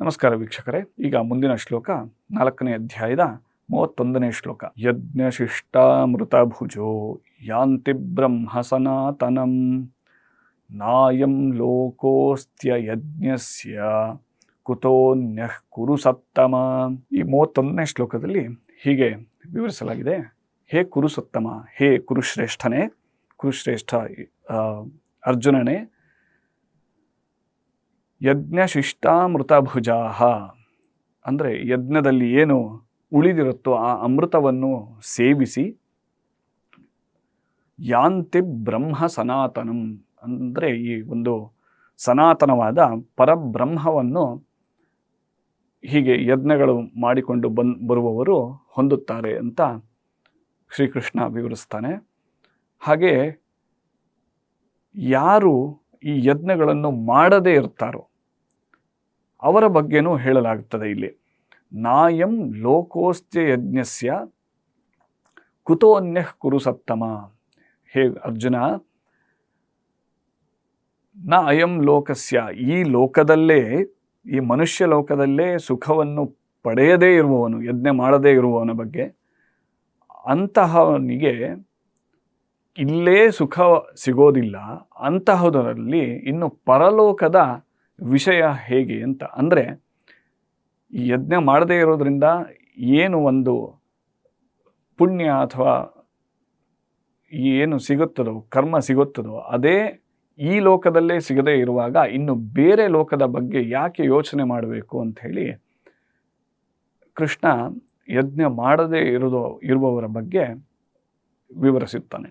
ನಮಸ್ಕಾರ ವೀಕ್ಷಕರೇ. ಈಗ ಮುಂದಿನ ಶ್ಲೋಕ 4ನೇ ಅಧ್ಯಾಯದ 31ನೇ ಶ್ಲೋಕ. ಯಜ್ಞಶಿಷ್ಟಾಮೃತಭುಜೋ ಯಾಂತಿ ಬ್ರಹ್ಮ ಸನಾತನಂ ನಾಯಂ ಲೋಕೋಸ್ತ್ಯ ಯಜ್ಞಸ್ಯ ಕುತೋನ್ಯಃ ಕುರು ಸತ್ತಮ. ಈ 31ನೇ ಶ್ಲೋಕದಲ್ಲಿ ಹೀಗೆ ವಿವರಿಸಲಾಗಿದೆ. ಹೇ ಕುರುಸತ್ತಮ, ಹೇ ಕುರುಶ್ರೇಷ್ಠನೇ, ಕುರುಶ್ರೇಷ್ಠ ಅರ್ಜುನನೇ, ಯಜ್ಞಶಿಷ್ಟಾಮೃತಭುಜಾ ಅಂದರೆ ಯಜ್ಞದಲ್ಲಿ ಏನು ಉಳಿದಿರುತ್ತೋ ಆ ಅಮೃತವನ್ನು ಸೇವಿಸಿ, ಯಾಂತಿ ಬ್ರಹ್ಮ ಸನಾತನಂ ಅಂದರೆ ಈ ಒಂದು ಸನಾತನವಾದ ಪರಬ್ರಹ್ಮವನ್ನು ಹೀಗೆ ಯಜ್ಞಗಳು ಮಾಡಿಕೊಂಡು ಬರುವವರು ಹೊಂದುತ್ತಾರೆ ಅಂತ ಶ್ರೀಕೃಷ್ಣ ವಿವರಿಸ್ತಾನೆ. ಹಾಗೆ ಯಾರು ಈ ಯಜ್ಞಗಳನ್ನು ಮಾಡದೇ ಇರ್ತಾರೋ ಅವರ ಬಗ್ಗೆನೂ ಹೇಳಲಾಗುತ್ತದೆ ಇಲ್ಲಿ. ನಾಯಂ ಲೋಕೋಸ್ತ್ಯ ಯಜ್ಞಸ್ಯ ಕುತೋನ್ಯಃ ಕುರು ಸತ್ತಮ. ಹೇ ಅರ್ಜುನ, ನ ಅಯಂ ಲೋಕಸ್ಯ, ಈ ಲೋಕದಲ್ಲೇ, ಈ ಮನುಷ್ಯ ಲೋಕದಲ್ಲೇ ಸುಖವನ್ನು ಪಡೆಯದೇ ಇರುವವನು, ಯಜ್ಞ ಮಾಡದೇ ಇರುವವನ ಬಗ್ಗೆ, ಅಂತಹವನಿಗೆ ಇಲ್ಲೇ ಸುಖ ಸಿಗೋದಿಲ್ಲ. ಅಂತಹದರಲ್ಲಿ ಇನ್ನು ಪರಲೋಕದ ವಿಷಯ ಹೇಗೆ ಅಂತ. ಅಂದರೆ ಈ ಯಜ್ಞ ಮಾಡದೇ ಇರೋದ್ರಿಂದ ಏನು ಒಂದು ಪುಣ್ಯ ಅಥವಾ ಏನು ಸಿಗುತ್ತದೋ, ಕರ್ಮ ಸಿಗುತ್ತದೋ, ಅದೇ ಈ ಲೋಕದಲ್ಲೇ ಸಿಗದೇ ಇರುವಾಗ ಇನ್ನು ಬೇರೆ ಲೋಕದ ಬಗ್ಗೆ ಯಾಕೆ ಯೋಚನೆ ಮಾಡಬೇಕು ಅಂತ ಹೇಳಿ ಕೃಷ್ಣ ಯಜ್ಞ ಮಾಡದೇ ಇರುವವರ ಬಗ್ಗೆ ವಿವರಿಸುತ್ತಾನೆ.